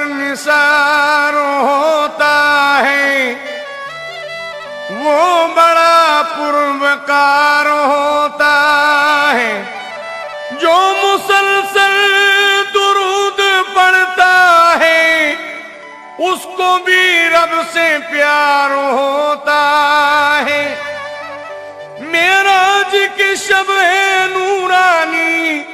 निसार होता है वो बड़ा पुरवकार होता है। जो मुसलसल दुरूद पढ़ता है उसको भी रब से प्यार होता है। मेराज की शब है नूरानी,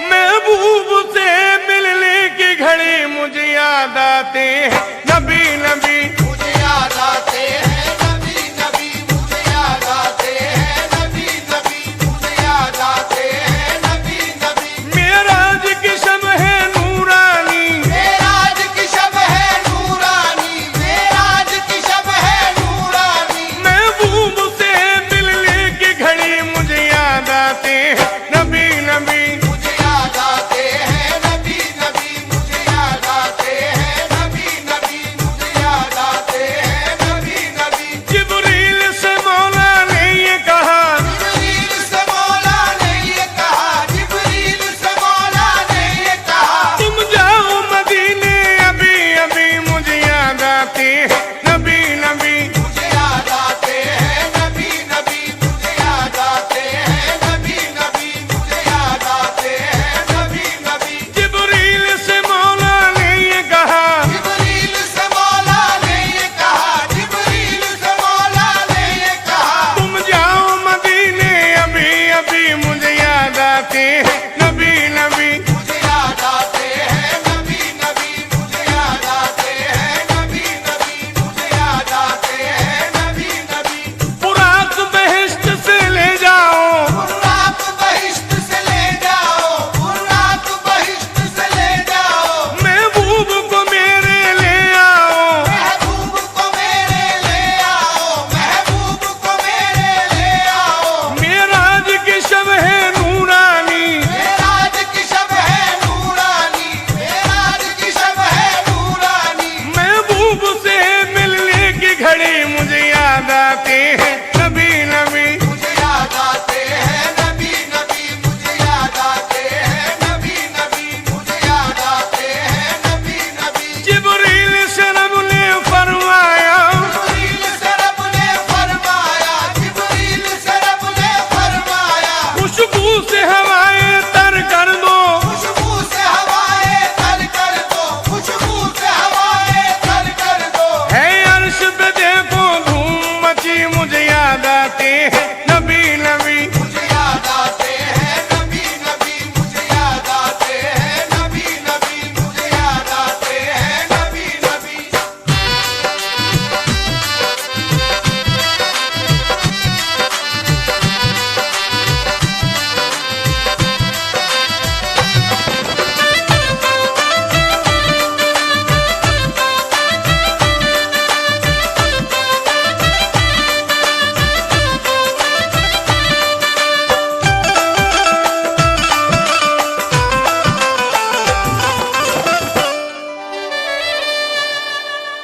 महबूब से मिलने की घड़ी मुझे याद आते हैं नबी नबी मुझे याद आते हैं नबी नबी मुझे याद आते हैं नबी नबी मुझे याद आते हैं नबी नबी। मेराज की शब है नूरानी, मेराज की शब है नूरानी, मेराज की शब है नूरानी। महबूब से मिलने की घड़ी मुझे याद आते हैं नबी नबी मुझे याद आते हैं नबी नबी मुझे याद आते हैं नबी नबी मुझे याद आते हैं नबी नबी। जिब्रील से मौला ने ये कहा, जिब्रील से मौला ने ये कहा, जिब्रील से मौला ने ये कहा। तुम जाओ मदीने अभी अभी मुझे याद आते हैं नबी नबी मुझे याद आते हैं नबी नबी मुझे याद आते हैं नबी नबी मुझे याद आते हैं नबी नबी। जिब्रील से मौला ने ये कहा, जिब्रील से मौला ने ये कहा, जिब्रील से मौला ने ये कहा। तुम जाओ मदीने अभी अभी मुझे याद आते हैं नबी नबी। मुझे याद आते हैं नबी नबी मुझे याद आते हैं नबी नबी मुझे याद आते हैं नबी नबी। बुराक बहिश्त से ले जाओ, बुर्राक बहिश्त से ले जाओ, बुर्राक बहिश्त से ले जाओ। महबूब को मेरे ले आओ। महबूब को मेरे ले आओ, महबूब को मेरे ले आओ। मेराज की शब है नूरानी, मेराज की शब है नूरानी, मेराज की शब है नूरानी। महबूब से मिलने की घड़ी मुझे याद आते हैं नबी नबी मुझे याद आते हैं नबी नबी मुझे याद आते हैं नबी नबी मुझे याद आते हैं नबी नबी। जिब्रील से रब ने फरमाया, जिब्रील से रब ने फरमाया, जिब्रील से रब ने फरमाया। खुशबू से हवाएं तर कर दो, खुशबू से हवाएं तर कर दो, खुशबू से हवाएं तर कर दो। है अर्श पे देखो धूम मची मुझे याद आते हैं नबी नबी। मुझे याद आते हैं नबी नबी मुझे याद आते हैं नबी नबी मुझे याद आते हैं नबी नबी।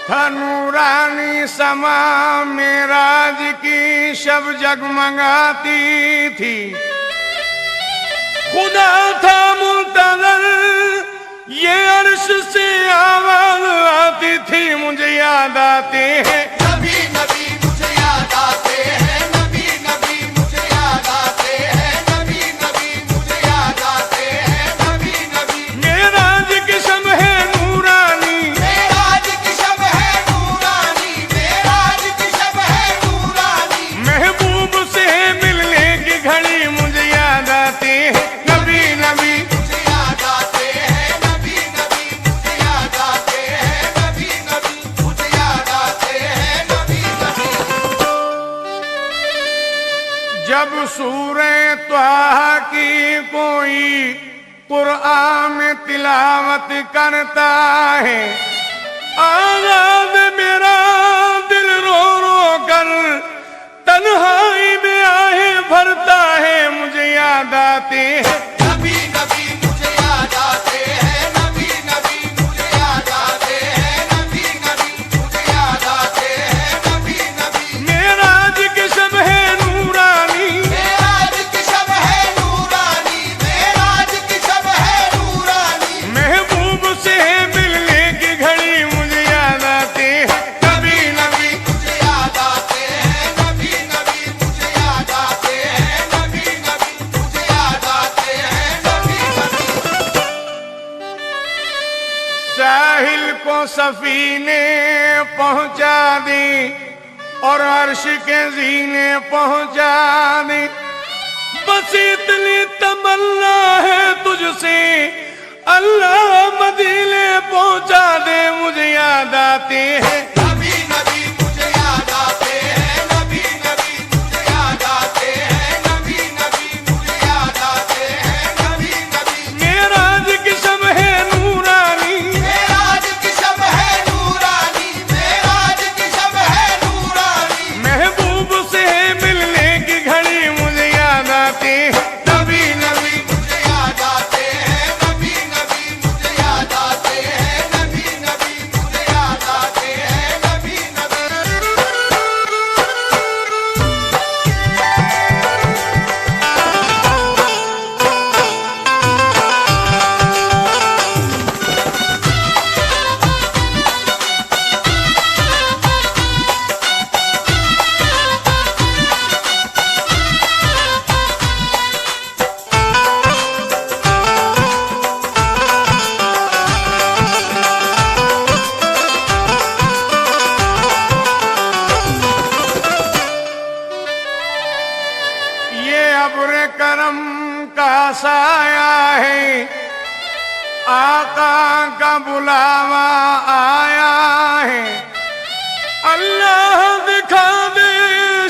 था नूरानी समा मेराज की शब जगमगाती थी। खुदा था मुंतज़र ये अर्श से आवाज आती थी मुझे याद आते हैं नबी नबी मुझे याद आते हैं नबी नबी मुझे याद आते हैं नबी नबी मुझे याद आते हैं नबी नबी। मेराज की शब है नूरानी, मेराज की शब है नूरानी, मेराज की शब है नूरानी। महबूब से मिलने की घड़ी मुझे याद आते हैं नबी नबी मुझे याद आते हैं नबी नबी मुझे याद आते हैं नबी नबी मुझे याद आते हैं नबी नबी। जब सूरे त्वाहा की कोई कुरआन में तिलावत करता है, आजाद मेरा दिल रो रो कर तन्हाई में आहे भरता है मुझे याद आते हैं नबी नबी मुझे याद आते हैं नबी नबी मुझे याद आते हैं नबी नबी मुझे याद आते हैं नबी नबी। मेराज की शब है नूरानी, मेराज की शब है नूरानी, मेराज की शब है नूरानी। महबूब से मिलने की सफीने पहुंचा दी और अर्श के जीने पहुंचा दी। बस इतनी तमन्ना है तुझसे अल्लाह मदीने पहुंचा दे। मुझे याद आते हैं नबी नबी मुझे याद आते हैं, नबी नबी मुझे याद आते हैं, नबी नबी मुझे याद आते हैं, नबी नबी। मेराज की शब है नूरानी, मेराज की शब है नूरानी, मेराज की शब है नूरानी। महबूब से मिलने की घड़ी मुझे याद आती है। नबी नबी मुझे याद आते हैं, नबी नबी मुझे याद आते हैं, नबी नबी मुझे याद आते हैं, नबी नबी। ये अब्र करम का साया है, आका का बुलावा आया है। अल्लाह दिखा दे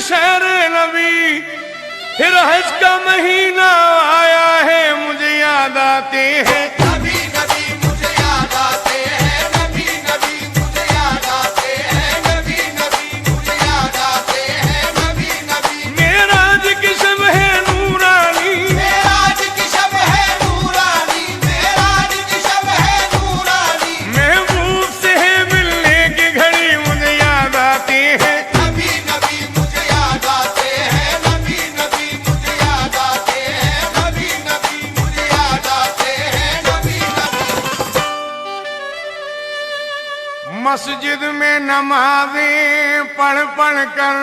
शहर नबी, फिर हज का महीना आया है। मुझे याद आते हैं नबी नबी मुझे याद आते हैं, नबी नबी मुझे याद आते हैं, नबी नबी मुझे याद आते हैं, नबी नबी। मेराज की शब है नूरानी, मेराज की शब है नूरानी, मेराज की शब है नूरानी। महबूब से मिलने की घड़ी मुझे याद आती है। नबी नबी मुझे याद आते हैं, नबी नबी मुझे याद आते हैं, नबी नबी मुझे याद आते हैं, नबी नबी। मस्जिद में नमाजें पढ़ पढ़ कर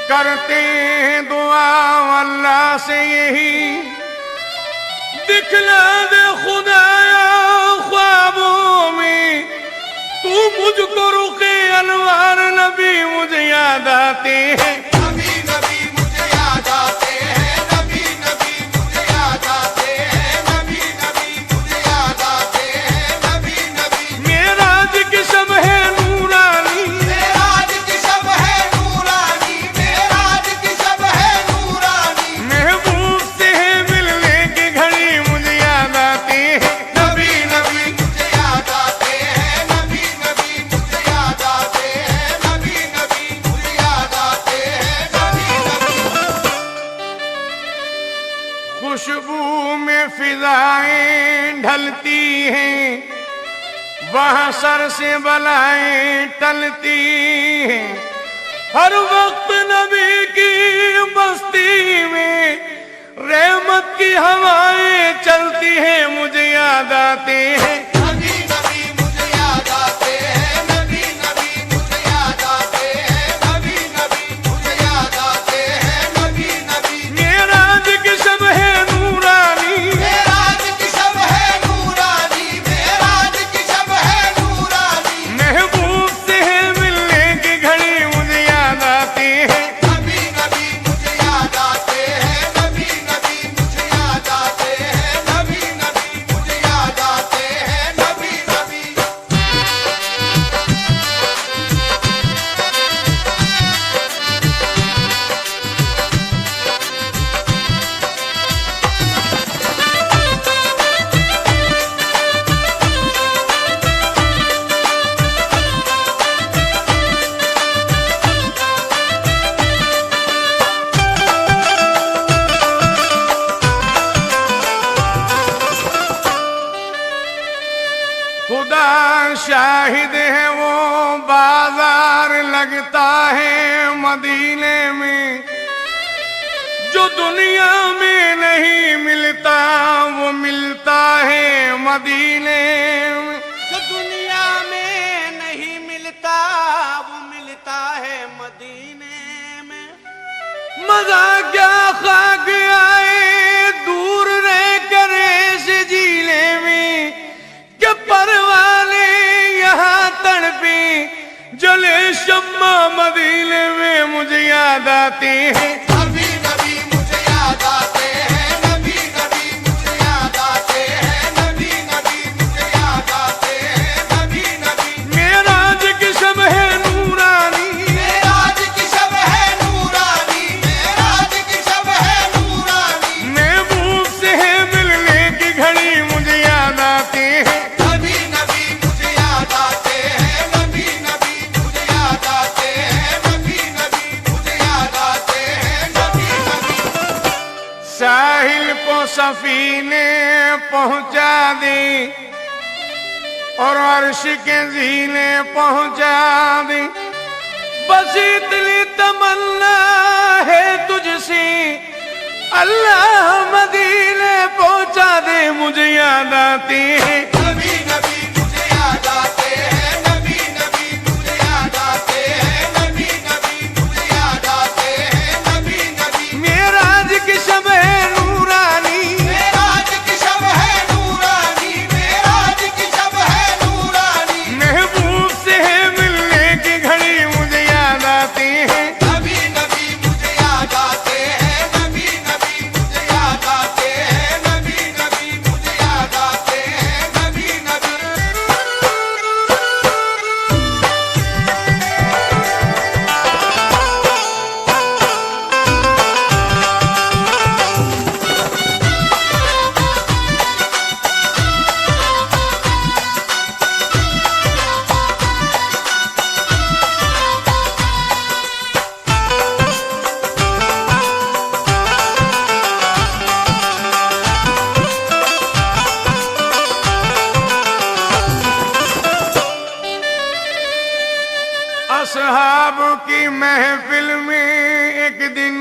करते हैं दुआ अल्लाह से यही। दिखला दे खुदाया ख्वाबों में तू मुझको रुके अनवार। नबी मुझे याद आते हैं, नबी नबी मुझे याद आते हैं, नबी नबी मुझे याद आते हैं, नबी नबी मुझे याद आते हैं, नबी नबी। मेराज की शब है नूरानी, मेराज की शब है नूरानी, मेराज की शब है नूरानी। महबूब से मिलने की घड़ी मुझे याद आती है। नबी नबी मुझे याद आते हैं, नबी नबी मुझे याद आते हैं, नबी नबी मुझे याद आते हैं, नबी नबी। खुशबू में फिजाएं ढलती हैं, वहाँ सर से बलाएं टलती हैं। हर वक्त नबी की बस्ती में रहमत की हवाएं चलती हैं। मुझे याद आते हैं नबी नबी मुझे याद आते हैं, नबी नबी मुझे याद आते हैं, नबी नबी मुझे याद आते हैं, नबी नबी। मेराज की शब है नूरानी, मेराज की शब है नूरानी, मेराज की शब है नूरानी। महबूब से मिलने की घड़ी मुझे याद आती है। नबी नबी मुझे याद आते हैं, नबी नबी मुझे याद आते हैं, नबी नबी मुझे याद आते हैं, नबी नबी। खुदा शाहिद है वो बाजार लगता है मदीने में, जो दुनिया में नहीं मिलता वो मिलता है मदीने में। जो दुनिया में नहीं मिलता वो मिलता है मदीने में। मजा क्या खाक आए दूर रह कर इस जिले में, कि परवाने शम्मा मदीने में मुझे याद आते हैं। नबी नबी मुझे याद आते हैं, नबी नबी मुझे याद आते हैं, नबी नबी मुझे याद आते हैं, नबी नबी। मेराज की शब है नूरानी, मेराज की शब है नूरानी, मेराज की शब है नूरानी। महबूब से है मिलने की घड़ी मुझे याद आते हैं। नबी नबी मुझे याद आते हैं, नबी नबी मुझे याद आते हैं, नबी नबी मुझे याद आते हैं, नबी नबी। साहिल को सफीने पहुंचा दे और अर्श के जीने पहुंचा दे, बस इतनी तमन्ना है तुझसे, अल्लाह मदीने पहुंचा दे मुझे याद आते हैं। नबी नबी मुझे याद आते हैं, नबी नबी मुझे याद आते हैं, नबी नबी मुझे याद आते हैं, नबी नबी। मेराज की शब है नूरानी, मेराज की शब है नूरानी, मेराज की शब है नूरानी। महबूब से है मिलने की घड़ी मुझे याद आते हैं। नबी नबी मुझे याद आते हैं, नबी नबी मुझे याद आते हैं, नबी नबी मुझे याद आते हैं, नबी नबी। असहाब की महफिल में एक दिन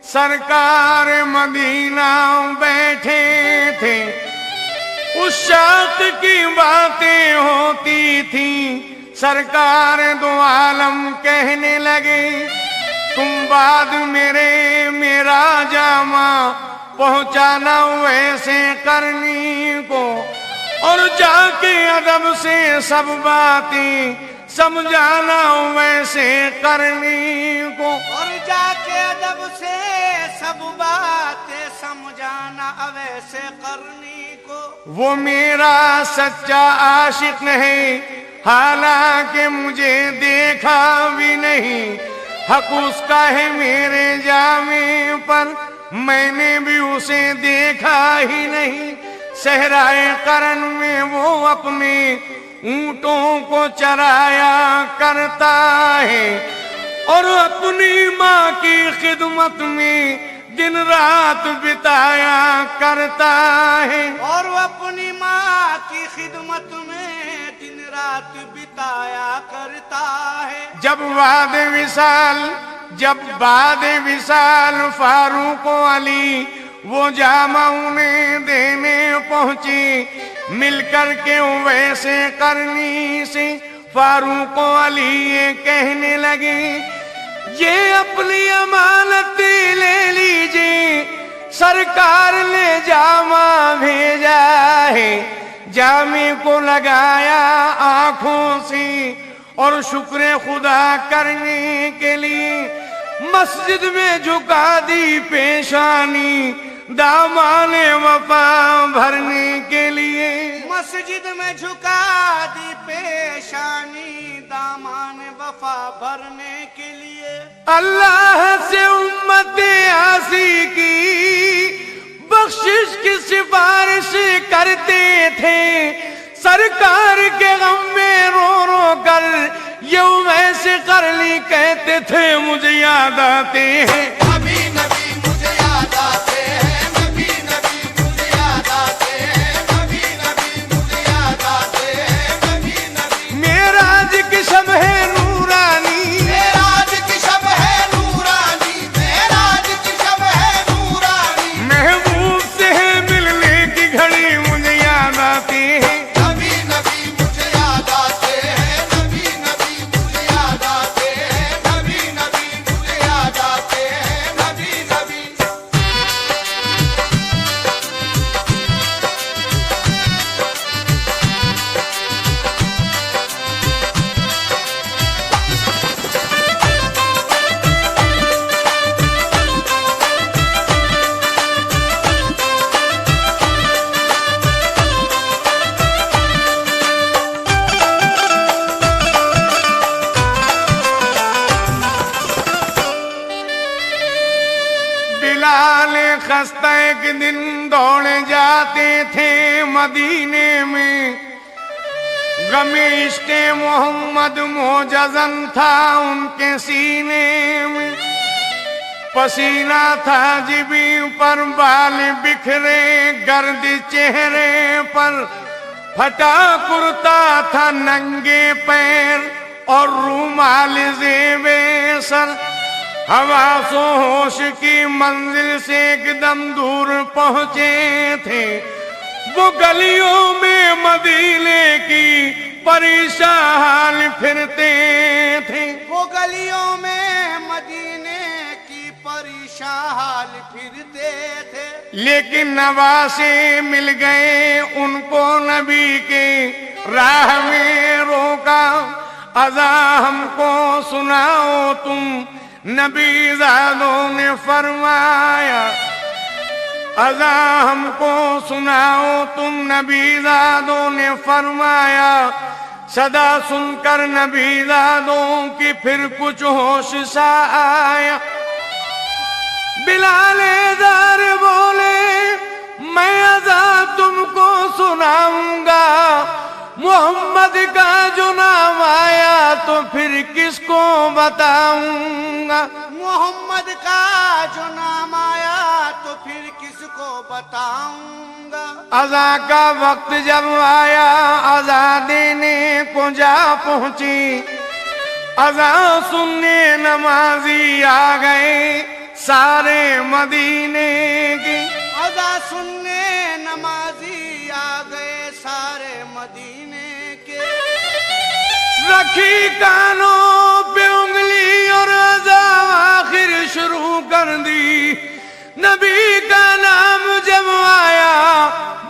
सरकार मदीना बैठे थे, उस शात की बातें होती थी। सरकार दो आलम कहने लगे, तुम बाद मेरा जामा पहुंचाना वैसे करनी को, और जाके अदब से सब बातें समझाना वैसे करनी को। और जाके अदब से सब बातें समझाना वैसे करनी को। वो मेरा सच्चा आशिक नहीं, हालांकि मुझे देखा भी नहीं, हक उसका है मेरे जामे पर, मैंने भी उसे देखा ही नहीं। सहराए करन में वो अपने ऊंटों को चराया करता है, और अपनी माँ की खिदमत में दिन रात बिताया करता है। और वो अपनी माँ की खिदमत में दिन रात बिताया करता है। जब बाद विसाल फारूक अली वो जामा उन्हें देने पहुंची, मिलकर के वैसे करनी से फारूक अली ये कहने लगे, ये अपनी अमानत ले लीजिए, सरकार ने जामा भेजा है। जामे को लगाया आंखों से और शुक्र खुदा करने के लिए मस्जिद में झुका दी पेशानी, दामाने वफा भरने के लिए। मस्जिद में झुका दी पेशानी, दामान वफा भरने के लिए। अल्लाह से उम्मत आसी की बख्शिश की सिफारिश करते थे, सरकार के गम में रो रो कर यूं ऐसे कर ली कहते थे मुझे याद आते हैं। नबी नबी मुझे याद आते हैं, नबी नबी मुझे याद आते हैं, नबी नबी मुझे याद आते हैं, नबी नबी। मेराज की शब है नूरानी, मेराज की शब है नूरानी, मेराज की शब है नूरानी। महबूब से है मिलने की घड़ी मुझे याद आती है। नबी नबी मुझे याद आते हैं, नबी नबी मुझे याद आते हैं, नबी नबी मुझे याद आते हैं, बिलाल खस्ता एक दिन दौड़ जाते थे मदीने में। गमे इश्क़े मोहम्मद मोजज़न था उनके सीने में। पसीना था जिबी पर, बाल बिखरे गर्द चेहरे पर, फटा कुर्ता था नंगे पैर और रूमाल ज़ेबे सर। हवासो होश की मंजिल से एकदम दूर पहुंचे थे। वो गलियों में मदीने की परेशान फिरते थे। वो गलियों में मदीने की परेशान फिरते थे। लेकिन नवासे मिल गए उनको नबी के, राह में रोका। अज़ा हमको सुनाओ तुम, नबीज़ादों ने फरमाया। अज़ा हमको सुनाओ तुम, नबीज़ादों ने फरमाया। सदा सुनकर नबीज़ादों की फिर कुछ होश सा आया। बिलाले ज़ार बोले, मैं अज़ा तुमको सुनाऊंगा। मोहम्मद का जो नाम आया तो फिर किसको बताऊंगा। मोहम्मद का जो नाम आया तो फिर किसको बताऊंगा। अज़ा का वक्त जब आया, अज़ा देने को जा पहुंची। अज़ा सुनने नमाजी आ गए सारे मदीने के। अज़ा सुनने नमाजी आ गए सारे मदीने के। रखी कानों पे उंगली और अज़ा आखिर शुरू कर दी। नबी का नाम जब आया,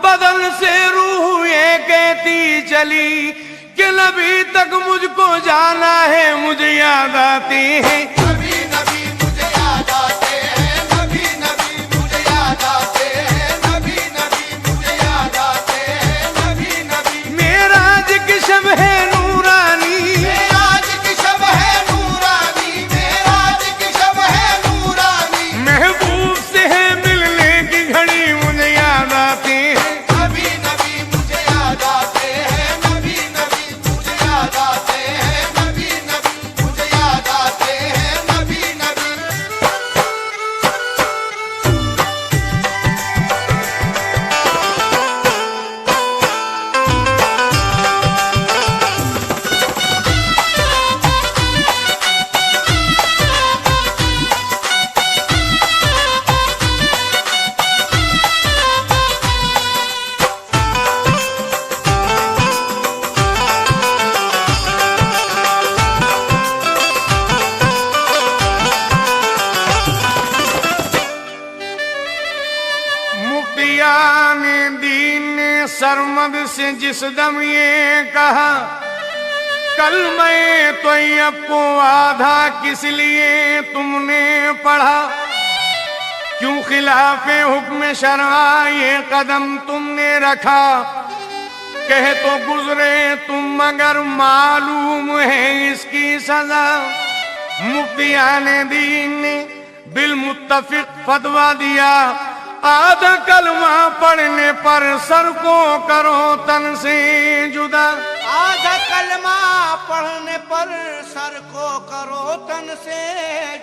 बदन से रूह ये कहती चली कि नबी तक मुझको जाना है। मुझे याद आते हैं नबी नबी मुझे याद आते हैं, नबी नबी मुझे याद आते हैं, नबी नबी मुझे याद आते हैं, नबी नबी। मेराज की शब है नूरानी, मेराज की शब है नूरानी, मेराज की शब है नूरानी। महबूब से है मिलने की घड़ी मुझे याद आती है। नबी नबी मुझे याद आते हैं, नबी नबी मुझे याद आते हैं, नबी नबी मुझे याद आते हैं, नबी नबी। मुफ्तियाने दीन ने सरमद से जिस दम ये कहा, कल मैं तैयब को आधा किस लिए तुमने पढ़ा। क्यों खिलाफे हुक्म शरआ ये कदम तुमने रखा। कह तो गुजरे तुम मगर मालूम है इसकी सजा। मुफ्तियाने दीन ने बिल मुत्तफिक फतवा दिया, आधा कलमा पढ़ने पर सर को करो तन से जुदा। आधा कलमा पढ़ने पर सर को करो तन से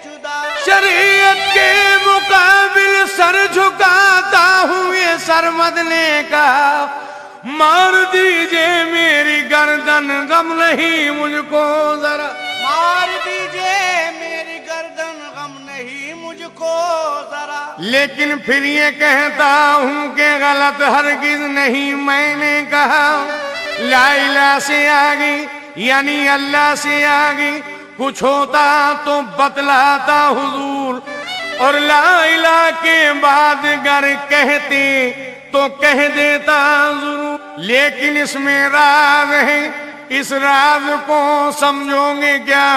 जुदा। शरीयत के मुकाबिल सर झुकाता हूँ ये सरमद ने कहा। मार दीजिए मेरी गर्दन, गम नहीं मुझको जरा। मार दीजिए मेरी गर्दन, गम नहीं मुझको जरा। लेकिन फिर ये कहता हूँ कि गलत हरगिज नहीं मैंने कहा। ला इलाहा से आगे यानी अल्लाह से आगे कुछ होता तो बतलाता हुजूर, और ला इलाहा के बाद अगर कहते तो कह देता जरूर। लेकिन इसमें राज है, इस राज को समझोगे क्या।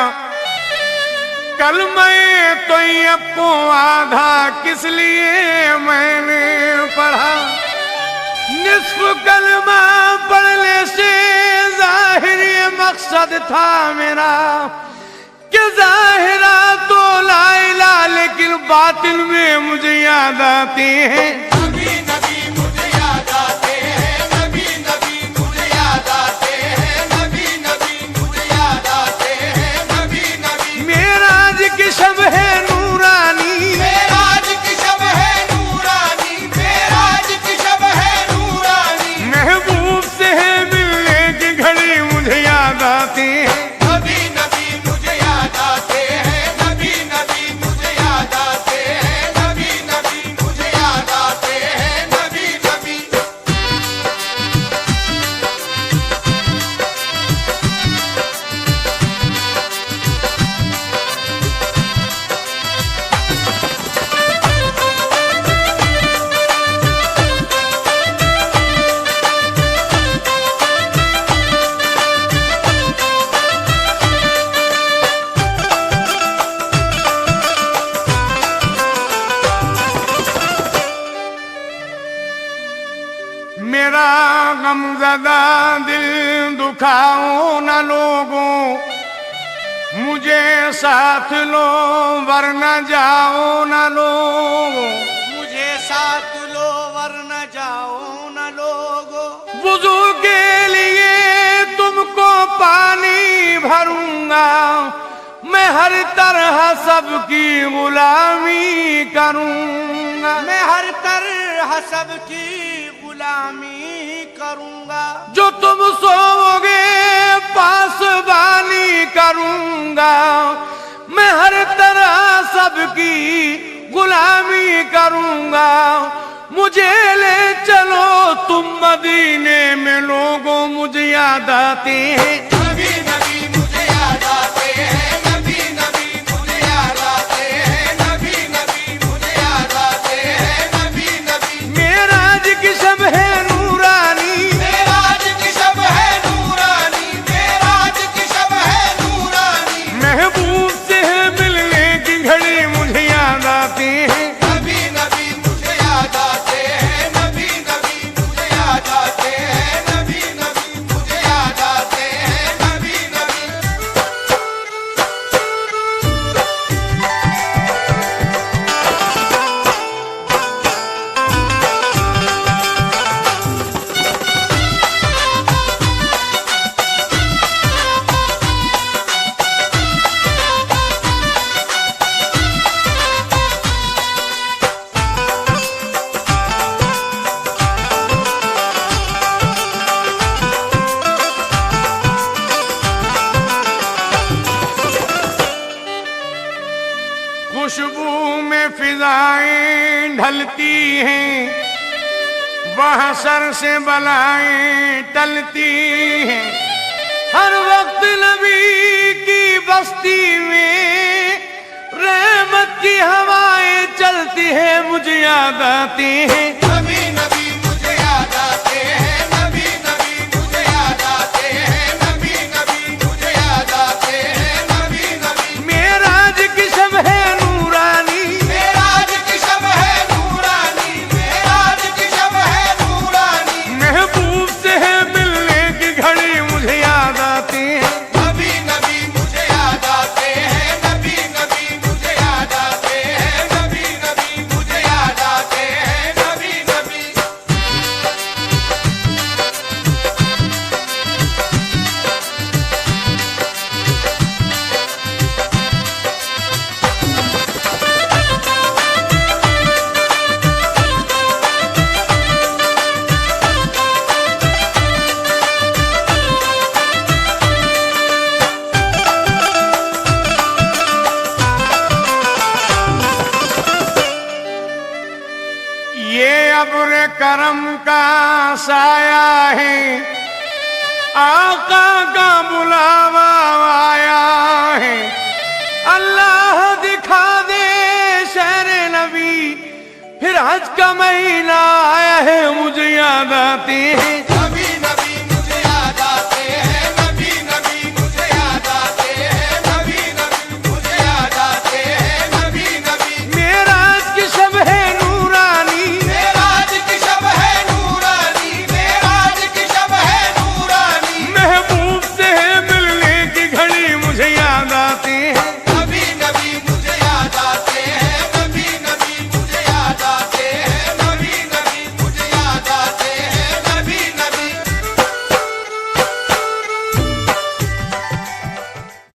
कल मैं तैयब को आधा किस लिए मैंने पढ़ा। निस्फ कलमा पढ़ने से जाहिर ये मकसद था मेरा कि जाहिरा तो ला इलाहा लेकिन बातिन में मुझे याद आते हैं। नबी नबी मुझे याद आते हैं, नबी नबी मुझे याद आते हैं, नबी नबी मुझे याद आते हैं, नबी नबी। मेराज की शब है नूरानी, मेराज की शब है नूरानी, मेराज की शब है नूरानी। महबूब से है मिलने की घड़ी मुझे याद आती है। नबी नबी मुझे याद आते हैं, नबी नबी मुझे याद आते हैं, नबी नबी मुझे याद आते हैं, नबी नबी। मेरा गमज़दा दिल दुखाओ न लोगों, मुझे साथ लो वरना जाओ न लोगों। मुझे साथ लो वरना जाओ न लोगो। वुज़ू के लिए तुमको पानी भरूंगा, मैं हर तरह सबकी गुलामी करूंगा। मैं हर तरह सबकी गुलामी करूंगा। जो तुम सोओगे पासबानी करूंगा, मैं हर तरह सबकी गुलामी करूंगा। मुझे ले चलो तुम मदीने में लोगों, मुझे याद आते हैं। नबी नबी मुझे याद आते हैं, नबी नबी मुझे याद आते हैं, नबी नबी मुझे याद आते हैं, नबी नबी। मेराज की शब है नूरानी, मेराज की शब है नूरानी, मेराज की शब है नूरानी। महबूब से है मिलने की घड़ी मुझे याद आती है। नबी नबी मुझे याद आते हैं, नबी नबी मुझे याद आते हैं, नबी नबी मुझे याद आते हैं, नबी नबी। खुशबू में फिजाएं ढलती हैं, वहाँ सर से बलाएं टलती हैं। हर वक्त नबी की बस्ती में रहमत की हवाएं चलती हैं, मुझे याद आती हैं। नबी नबी मुझे याद आते हैं, नबी नबी मुझे याद आते हैं, नबी नबी मुझे याद आते हैं, नबी नबी। मेराज की शब है नूरानी, मेराज की शब है नूरानी, मेराज की शब है नूरानी। महबूब से है मिलने की घड़ी मुझे याद आती है। नबी नबी मुझे याद आते हैं, नबी नबी मुझे याद आते हैं, नबी नबी मुझे याद आते हैं, नबी नबी। ये अब्र करम का साया है, आका का बुलावा आया है। अल्लाह दिखा दे शहर नबी, फिर हज का महीना आया है, मुझे याद आते हैं।